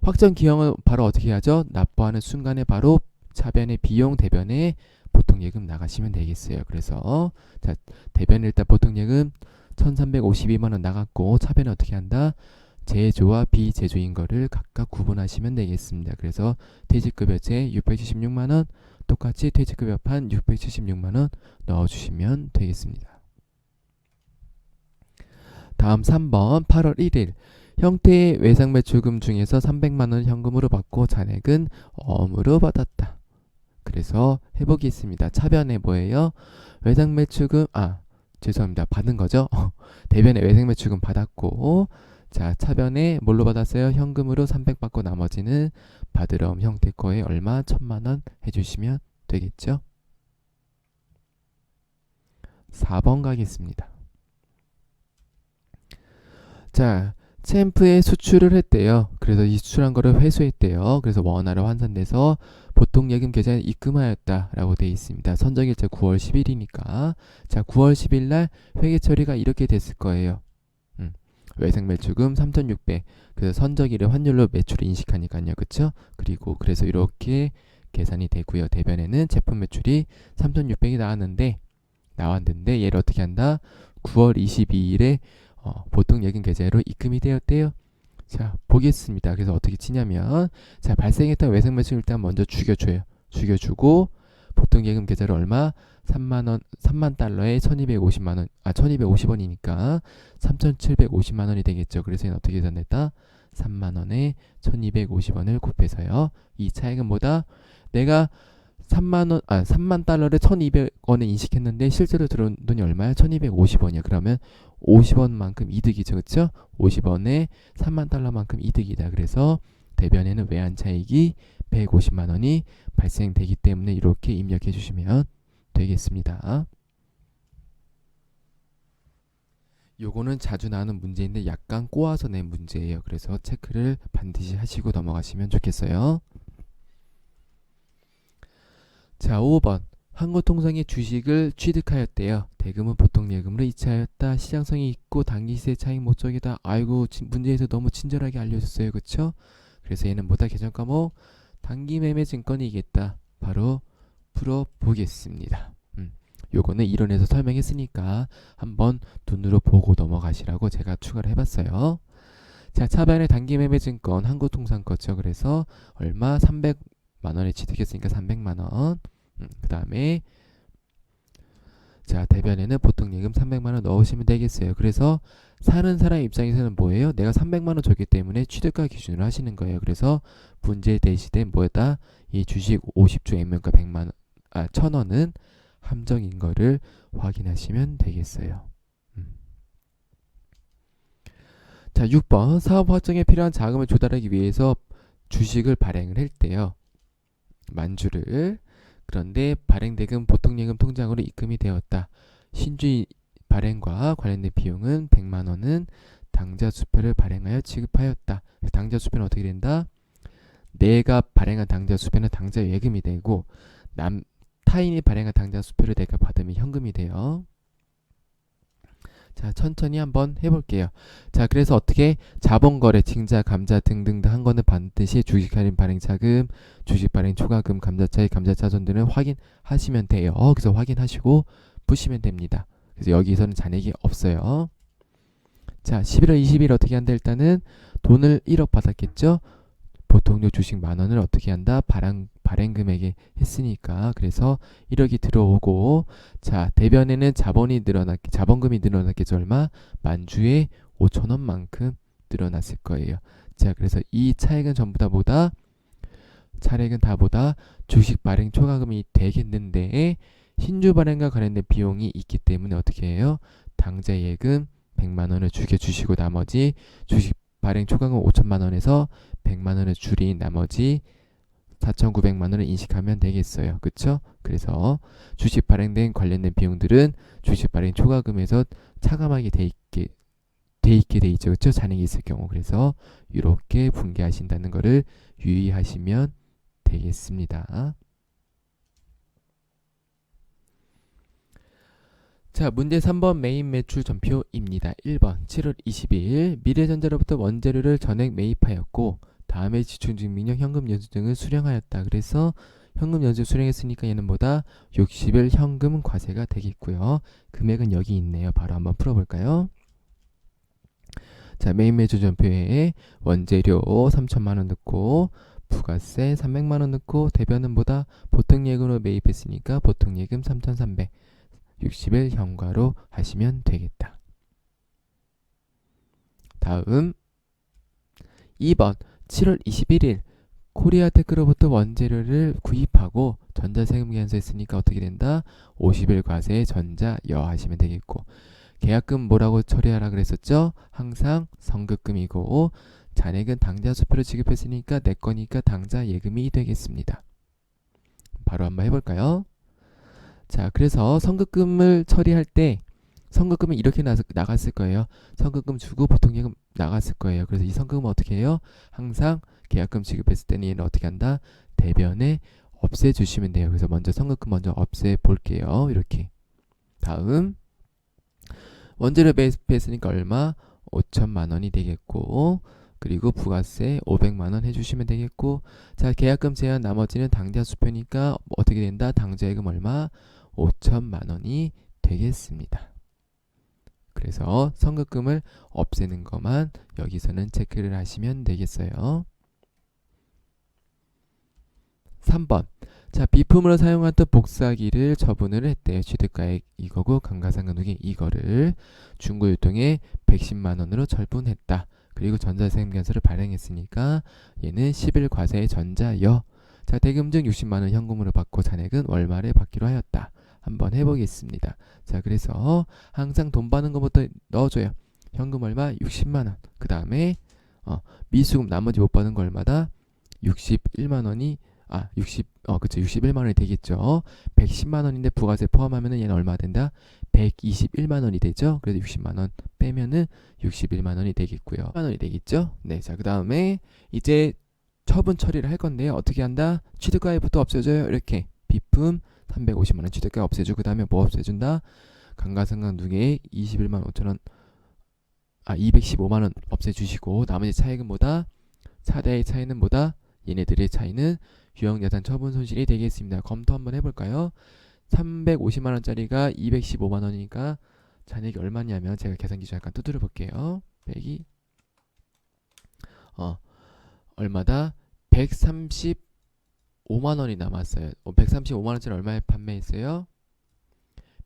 확정 기형을 바로 어떻게 하죠? 납부하는 순간에 바로 차변의 비용 대변에 보통 예금 나가시면 되겠어요. 그래서 자, 대변 일단 보통 예금 1352만원 나갔고 차변에 어떻게 한다? 제조와 비제조인 거를 각각 구분하시면 되겠습니다. 그래서 퇴직급여제 676만원 똑같이 퇴직급여판 676만원 넣어주시면 되겠습니다. 다음 3번 8월 1일 형태의 외상매출금 중에서 300만원 현금으로 받고 잔액은 어음으로 받았다. 그래서 해보겠습니다. 차변에 뭐예요? 외상매출금 죄송합니다. 받은 거죠? 대변에 외상매출금 받았고 자, 차변에 뭘로 받았어요? 현금으로 300 받고 나머지는 받으러 온 형태 거에 얼마? 1000만원 해주시면 되겠죠? 4번 가겠습니다. 자, 챔프에 수출을 했대요. 그래서 이 수출한 거를 회수했대요. 그래서 원화로 환산돼서 보통 예금 계좌에 입금하였다라고 되어 있습니다. 선적일자 9월 10일이니까 자 9월 10일 날 회계 처리가 이렇게 됐을 거예요. 외생 매출금 3,600. 그래서 선적일의 환율로 매출을 인식하니까요. 그쵸? 그리고 그래서 이렇게 계산이 되고요. 대변에는 제품 매출이 3,600이 나왔는데 얘를 어떻게 한다? 9월 22일에 보통 예금 계좌로 입금이 되었대요. 자, 보겠습니다. 그래서 어떻게 치냐면 자, 발생했던 외생 매출 일단 먼저 죽여줘요. 죽여주고 보통 예금 계좌로 얼마? 3만 달러에 1250만 원. 1250원이니까 3750만 원이 되겠죠. 그래서 얘는 어떻게 계산됐다? 3만 원에 1250원을 곱해서요. 이 차액은 뭐다? 내가 3만 달러를 1200원에 인식했는데 실제로 들어온 돈이 얼마야? 1250원이야. 그러면 50원만큼 이득이죠. 그쵸? 50원에 3만 달러만큼 이득이다. 그래서 대변에는 외환 차익이 150만 원이 발생되기 때문에 이렇게 입력해 주시면 되겠습니다. 요거는 자주 나오는 문제인데 약간 꼬아서 낸 문제예요. 그래서 체크를 반드시 하시고 넘어가시면 좋겠어요. 자, 5번. 한국통상의 주식을 취득하였대요. 대금은 보통 예금으로 이체하였다. 시장성이 있고 단기시세 차익 목적이다. 아이고 문제에서 너무 친절하게 알려줬어요. 그쵸? 그래서 얘는 뭐다? 계정 과목 단기 매매 증권이겠다. 바로 풀어보겠습니다. 요거는 이론에서 설명했으니까 한번 눈으로 보고 넘어가시라고 제가 추가를 해봤어요. 자, 차변에 단기 매매 증권 한국통상 거죠. 그래서 얼마? 300만 원에 취득했으니까 300만 원. 그 다음에 자, 대변에는 보통 예금 300만 원 넣으시면 되겠어요. 그래서 사는 사람 입장에서는 뭐예요? 내가 300만 원 줬기 때문에 취득가 기준으로 하시는 거예요. 그래서 문제 대시된 뭐다? 이 주식 50주 액면가 1,000원은 함정인 거를 확인하시면 되겠어요. 자, 6번. 사업 확정에 필요한 자금을 조달하기 위해서 주식을 발행을 했대요. 만주를. 그런데 발행대금 보통예금 통장으로 입금이 되었다. 신주 발행과 관련된 비용은 100만 원은 당좌 수표를 발행하여 지급하였다. 당좌 수표는 어떻게 된다? 내가 발행한 당좌 수표는 당좌 예금이 되고 타인이 발행한 당좌 수표를 내가 받으면 현금이 돼요. 자, 천천히 한번 해볼게요. 자, 그래서 어떻게 자본거래, 징자, 감자 등등 한 거는 반드시 주식 할인 발행 자금, 주식 발행 초과금, 감자차익, 감자차손 등을 확인하시면 돼요. 그래서 확인하시고 푸시면 됩니다. 그래서 여기서는 잔액이 없어요. 자, 11월 20일 어떻게 한다? 일단은 돈을 1억 받았겠죠? 보통요 주식 만원을 어떻게 한다? 발행 금액에 했으니까 그래서 1억이 들어오고 자, 대변에는 자본금이 늘어났겠죠. 얼마? 만주에 5천원만큼 늘어났을 거예요. 자, 그래서 이 차액은 전부 다 뭐다? 차액은 다 보다 주식 발행 초과금이 되겠는데 신주 발행과 관련된 비용이 있기 때문에 어떻게 해요? 당좌 예금 100만 원을 죽여주시고 나머지 주식 발행 초과금 5천만 원에서 100만 원을 줄인 나머지 4,900만 원을 인식하면 되겠어요. 그쵸? 그래서 주식 발행된 관련된 비용들은 주식 발행 초과금에서 차감하게 돼 있게 돼 있죠. 그쵸? 잔액이 있을 경우. 그래서 이렇게 분개하신다는 거를 유의하시면 되겠습니다. 자, 문제 3번 메인 매출 전표입니다. 1번 7월 20일 미래전자로부터 원재료를 전액 매입하였고 다음에 지출증명령 현금 연수 등을 수령하였다. 그래서 현금 연수 수령했으니까 얘는 뭐다? 60일 현금 과세가 되겠고요. 금액은 여기 있네요. 바로 한번 풀어볼까요? 자, 메인 매출 전표에 원재료 3천만 원 넣고 부가세 300만 원 넣고 대변은 뭐다? 보통 예금으로 매입했으니까 보통 예금 3,300 60일 현과로 하시면 되겠다. 다음 2번 7월 21일 코리아테크로부터 원재료를 구입하고 전자세금 계산서했으니까 어떻게 된다? 50일 과세 전자여 하시면 되겠고 계약금 뭐라고 처리하라 그랬었죠? 항상 선급금이고 잔액은 당좌 수표로 지급했으니까 내 거니까 당좌 예금이 되겠습니다. 바로 한번 해볼까요? 자, 그래서 선급금을 처리할 때 선급금은 이렇게 나갔을 거예요. 선급금 주고 보통예금 나갔을 거예요. 그래서 이 선급금은 어떻게 해요? 항상 계약금 지급했을 때는 얘는 어떻게 한다? 대변에 없애주시면 돼요. 그래서 먼저 선급금 먼저 없애볼게요. 이렇게. 다음 원재료 매입했으니까 얼마? 5천만 원이 되겠고, 그리고 부가세 500만 원 해주시면 되겠고, 자 계약금 제한 나머지는 당좌 수표니까 어떻게 된다? 당좌예금 얼마? 5천만 원이 되겠습니다. 그래서 선급금을 없애는 것만 여기서는 체크를 하시면 되겠어요. 3번. 자, 비품으로 사용했던 복사기를 처분을 했대요. 취득가액 이거고 감가상각누계 이거를 중고유통에 110만 원으로 처분했다. 그리고 전자세금계산서를 발행했으니까 얘는 10일 과세의 전자여. 자, 대금증 60만 원 현금으로 받고 잔액은 월말에 받기로 하였다. 한번 해보겠습니다. 자, 그래서 항상 돈 받는 것부터 넣어줘요. 현금 얼마? 60만 원. 그 다음에 미수금 나머지 못 받은 거 얼마다? 61만 원이 그쵸. 61만 원이 되겠죠. 110만 원인데 부가세 포함하면은 얘는 얼마 된다? 121만 원이 되죠. 그래서 60만 원 빼면은 61만 원이 되겠고요. 1만 원이 되겠죠. 네, 자, 그 다음에 이제 처분 처리를 할 건데요. 어떻게 한다? 취득가액부터 없애줘요. 이렇게 비품 350만 원 취득가액 없애주고 그 다음에 뭐 없애준다? 감가상각누계 21만 5천 원 215만 원 없애주시고 나머지 차익은 뭐다? 차대의 차이는 뭐다? 얘네들의 차이는 유형자산 처분 손실이 되겠습니다. 검토 한번 해볼까요? 350만 원짜리가 215만 원이니까 잔액이 얼마냐면 제가 계산기준 약간 두드려 볼게요. 빼기 얼마다? 135만 원이 남았어요. 135만 원짜리 얼마에 판매했어요?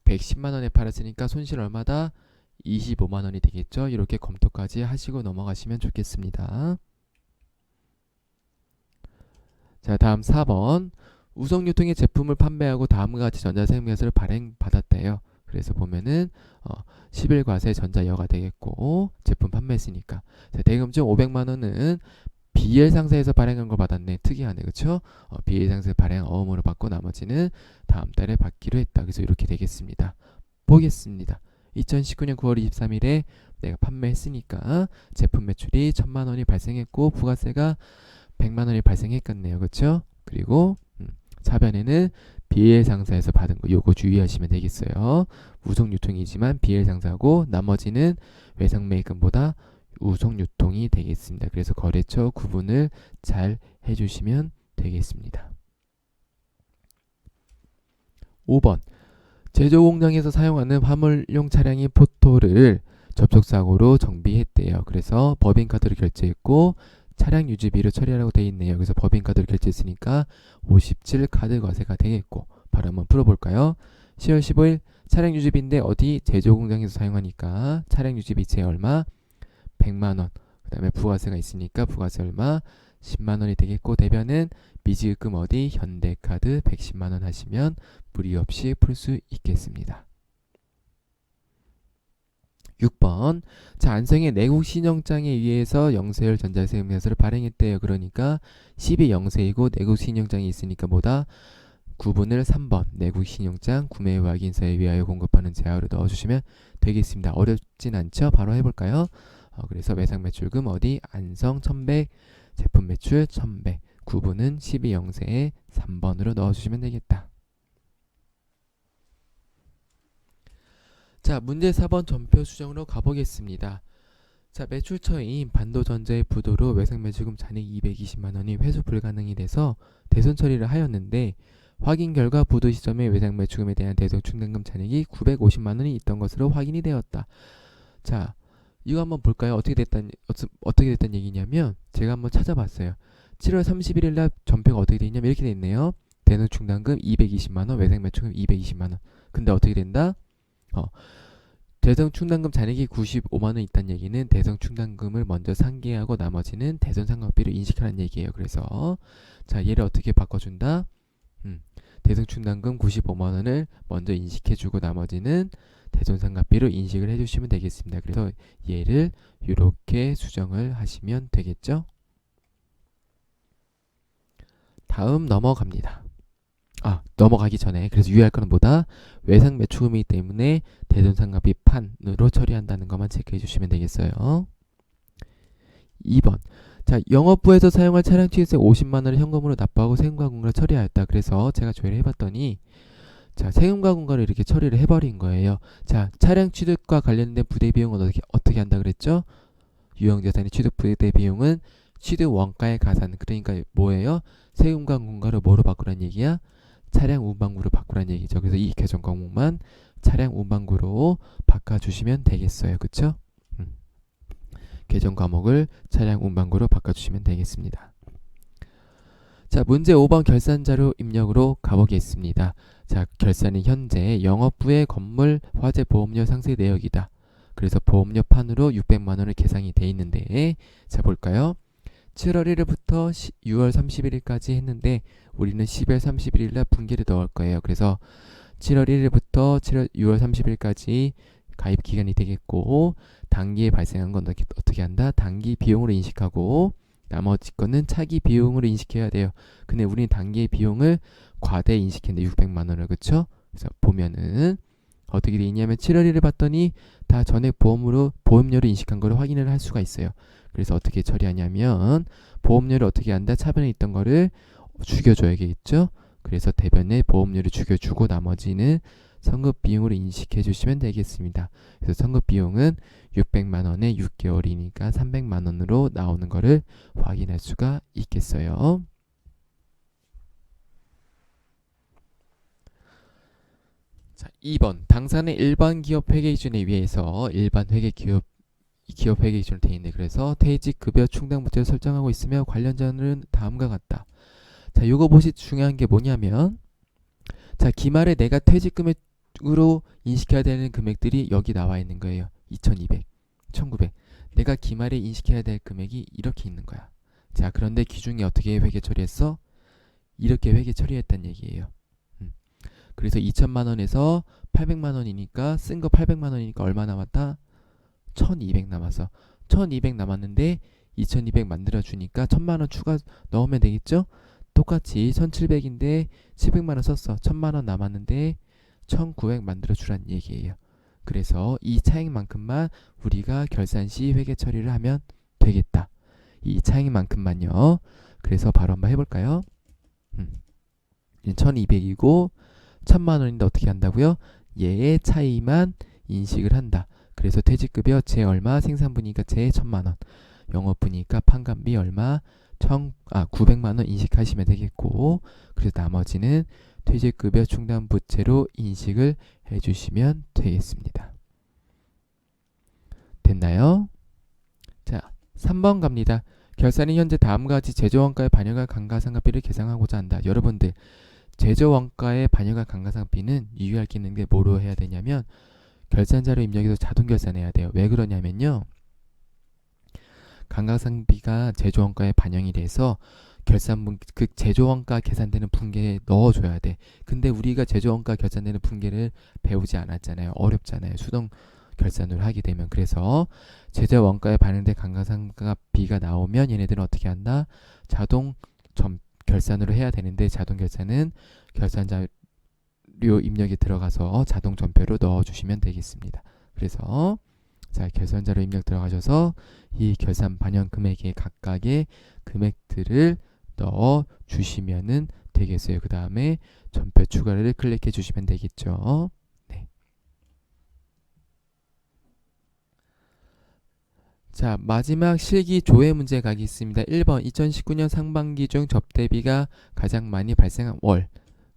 110만 원에 팔았으니까 손실 얼마다? 25만 원이 되겠죠. 이렇게 검토까지 하시고 넘어가시면 좋겠습니다. 자, 다음 4번. 우성유통의 제품을 판매하고 다음과 같이 전자세금계산서를 발행받았대요. 그래서 보면은 10일 과세 전자여가 되겠고 제품 판매했으니까. 자, 대금증 500만 원은 BL 상사에서 발행한 걸 받았네. 특이하네. 그쵸? BL 상사에서 발행 어음으로 받고 나머지는 다음 달에 받기로 했다. 그래서 이렇게 되겠습니다. 보겠습니다. 2019년 9월 23일에 내가 판매했으니까 제품 매출이 1000만 원이 발생했고 부가세가 100만 원이 발생했겠네요. 그쵸? 그리고 차변에는 BL 상사에서 받은 거 요거 주의하시면 되겠어요. 우성유통이지만 BL 상사고 나머지는 외상매입금보다 우성유통이 되겠습니다. 그래서 거래처 구분을 잘 해주시면 되겠습니다. 5번. 제조공장에서 사용하는 화물용 차량의 포토를 접촉사고로 정비했대요. 그래서 법인카드로 결제했고 차량 유지비를 처리하라고 되어 있네요. 그래서 법인카드로 결제했으니까 57 카드 과세가 되겠고 바로 한번 풀어볼까요? 10월 15일 차량 유지비인데 어디? 제조공장에서 사용하니까 차량 유지비세 얼마? 100만원. 그 다음에 부가세가 있으니까 부가세 얼마? 10만원이 되겠고 대변은 미지급금 어디? 현대카드 110만원 하시면 무리 없이 풀 수 있겠습니다. 6번. 자, 안성의 내국 신용장에 의해서 영세율 전자세금계산서를 발행했대요. 그러니까 10이 영세이고 내국 신용장이 있으니까 뭐다? 구분을 3번 내국 신용장 구매 확인서에 위하여 공급하는 제하로 넣어주시면 되겠습니다. 어렵진 않죠? 바로 해볼까요? 그래서 매상매출금 어디? 안성 1100 제품 매출 1100 구분은 12 영세에 3번으로 넣어주시면 되겠다. 자, 문제 4번 전표 수정으로 가보겠습니다. 자, 매출처인 반도전자의 부도로 외상매출금 잔액 220만원이 회수 불가능이 돼서 대손 처리를 하였는데 확인 결과 부도 시점에 외상매출금에 대한 대손 충당금 잔액이 950만원이 있던 것으로 확인이 되었다. 자, 이거 한번 볼까요? 어떻게 됐단 얘기냐면 제가 한번 찾아봤어요. 7월 31일 날 전표가 어떻게 돼 있냐면 이렇게 돼 있네요. 대손 충당금 220만원, 외상매출금 220만원. 근데 어떻게 된다? 대손 충당금 잔액이 95만원 있다는 얘기는 대손 충당금을 먼저 상계하고 나머지는 대손 상각비로 인식하는 얘기예요. 그래서 자, 얘를 어떻게 바꿔준다? 대손 충당금 95만원을 먼저 인식해주고 나머지는 대손 상각비로 인식을 해주시면 되겠습니다. 그래서 얘를 이렇게 수정을 하시면 되겠죠? 다음 넘어갑니다. 넘어가기 전에. 그래서 유의할 거는 뭐다? 외상 매출금이기 때문에 대손상가비 판으로 처리한다는 것만 체크해 주시면 되겠어요. 2번. 자, 영업부에서 사용할 차량 취득세 50만 원을 현금으로 납부하고 세금과 공과를 처리하였다. 그래서 제가 조회를 해봤더니 자, 세금과 공과를 이렇게 처리를 해버린 거예요. 자, 차량 취득과 관련된 부대 비용은 어떻게 한다 그랬죠? 유형자산의 취득 부대 비용은 취득 원가의 가산. 그러니까 뭐예요? 세금과 공과를 뭐로 바꾸란 얘기야? 차량 운반구로 바꾸란 얘기죠. 그래서 이 개정 과목만 차량 운반구로 바꿔주시면 되겠어요. 그쵸? 개정 과목을 차량 운반구로 바꿔주시면 되겠습니다. 자, 문제 5번 결산자료 입력으로 가보겠습니다. 자, 결산은 현재 영업부의 건물 화재 보험료 상세 내역이다. 그래서 보험료 판으로 600만 원을 계산이 돼 있는데, 자 볼까요? 7월 1일부터 6월 31일까지 했는데 우리는 10월 31일 날 분기를 넣을 거예요. 그래서 7월 1일부터 6월 30일까지 가입 기간이 되겠고, 단기에 발생한 건 어떻게 한다? 단기 비용으로 인식하고 나머지 거는 차기 비용으로 인식해야 돼요. 근데 우리는 단기의 비용을 과대 인식했는데 600만 원을. 그쵸? 그래서 보면은 어떻게 돼 있냐면 7월 1일 봤더니 다 전액 보험료를 인식한 거를 확인을 할 수가 있어요. 그래서 어떻게 처리하냐면 보험료를 어떻게 한다? 차변에 있던 거를 죽여줘야겠죠? 그래서 대변에 보험료를 죽여주고 나머지는 선급 비용으로 인식해 주시면 되겠습니다. 그래서 선급 비용은 600만 원에 6개월이니까 300만 원으로 나오는 거를 확인할 수가 있겠어요. 자, 2번. 당사는 일반 기업 회계 기준에 의해서 일반 회계 기업 회계 기준으로 되어 있네. 그래서 퇴직 급여 충당 부채를 설정하고 있으며 관련자는 다음과 같다. 자, 요거 보시 중요한 게 뭐냐면, 자, 기말에 내가 퇴직금액으로 인식해야 되는 금액들이 여기 나와 있는 거예요. 2200, 1900. 내가 기말에 인식해야 될 금액이 이렇게 있는 거야. 자, 그런데 기준이 어떻게 회계 처리했어? 이렇게 회계 처리했단 얘기예요. 그래서 2천만 원에서 800만 원이니까 쓴 거 800만 원이니까 얼마 남았다? 1200 남았어. 1200 남았는데 2200 만들어 주니까 1000만 원 추가 넣으면 되겠죠? 똑같이 1700인데 700만 원 썼어. 1000만 원 남았는데 1900 만들어 주란 얘기예요. 그래서 이 차익만큼만 우리가 결산 시 회계 처리를 하면 되겠다. 이 차익만큼만요. 그래서 바로 한번 해볼까요? 1200이고 1000만 원인데 어떻게 한다고요? 얘의 차이만 인식을 한다. 그래서 퇴직급여 제 얼마, 생산분이니까 제 1000만 원, 영업분이니까 판관비 얼마, 900만 원 인식하시면 되겠고, 그래서 나머지는 퇴직급여 충당부채로 인식을 해주시면 되겠습니다. 됐나요? 자, 3번 갑니다. 결산이 현재 다음과 같이 제조원가에 반영할 감가상각비를 계산하고자 한다. 여러분들, 제조원가에 반영할 감가상각비는 유의할 게 있는 게 뭐로 해야 되냐면 결산자료 입력에서 자동 결산해야 돼요. 왜 그러냐면요, 감가상각비가 제조원가에 반영이 돼서 그 제조원가 계산되는 분계에 넣어줘야 돼. 근데 우리가 제조원가 결산되는 분계를 배우지 않았잖아요. 어렵잖아요. 수동 결산을 하게 되면. 그래서 제조원가에 반영된 감가상각비가 나오면 얘네들은 어떻게 한다? 자동 결산으로 해야 되는데, 자동 결산은 결산자료 입력에 들어가서 자동 전표로 넣어주시면 되겠습니다. 그래서 자, 결산자료 입력 들어가셔서 이 결산 반영 금액의 각각의 금액들을 넣어 주시면은 되겠어요. 그 다음에 전표 추가를 클릭해 주시면 되겠죠. 네. 자, 마지막 실기 조회 문제 가겠습니다. 1번 2019년 상반기 중 접대비가 가장 많이 발생한 월.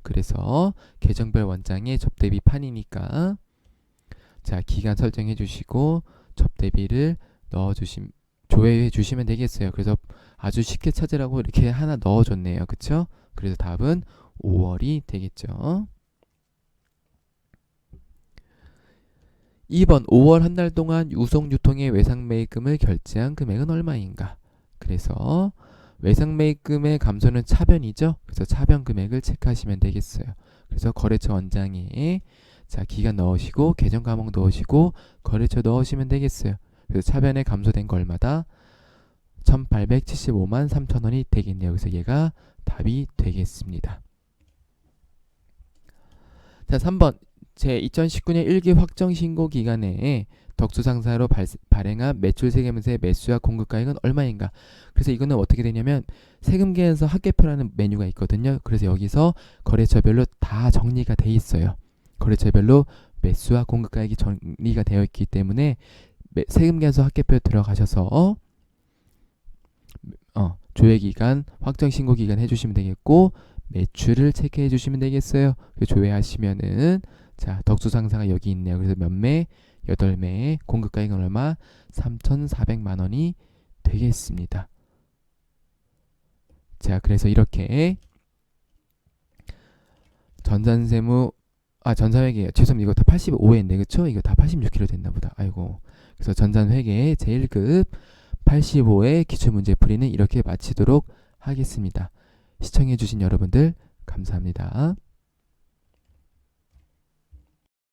그래서 계정별 원장의 접대비 판이니까 자, 기간 설정해 주시고 접대비를 조회해 주시면 되겠어요. 그래서 아주 쉽게 찾으라고 이렇게 하나 넣어줬네요. 그쵸? 그래서 답은 5월이 되겠죠. 2번 5월 한 달 동안 우송유통의 외상매입금을 결제한 금액은 얼마인가? 그래서 외상매입금의 감소는 차변이죠. 그래서 차변 금액을 체크하시면 되겠어요. 그래서 거래처 원장에 자, 기간 넣으시고 계정 과목 넣으시고 거래처 넣으시면 되겠어요. 그래서 차변에 감소된 거 얼마다? 1875만 3천 원이 되겠네요. 그래서 얘가 답이 되겠습니다. 자, 3번. 제 2019년 1기 확정 신고 기간에 덕수상사로 발행한 매출 세금세 매수와 공급가액은 얼마인가? 그래서 이거는 어떻게 되냐면 세금계에서 합계표라는 메뉴가 있거든요. 그래서 여기서 거래처별로 다 정리가 돼 있어요. 거래처별로 매수와 공급가액이 정리가 되어 있기 때문에 세금계에서 합계표 들어가셔서 조회기간, 확정신고기간 해주시면 되겠고 매출을 체크해 주시면 되겠어요. 조회하시면은 자, 덕수상사가 여기 있네요. 그래서 몇 매? 8매. 공급가액은 얼마? 3,400만 원이 되겠습니다. 자, 그래서 이렇게 전산회계, 죄송합니다. 이거 다 85회인데, 그쵸? 이거 다 86kg 됐나 보다. 아이고. 그래서 전산회계 제1급 85회 기출문제 풀이는 이렇게 마치도록 하겠습니다. 시청해주신 여러분들 감사합니다.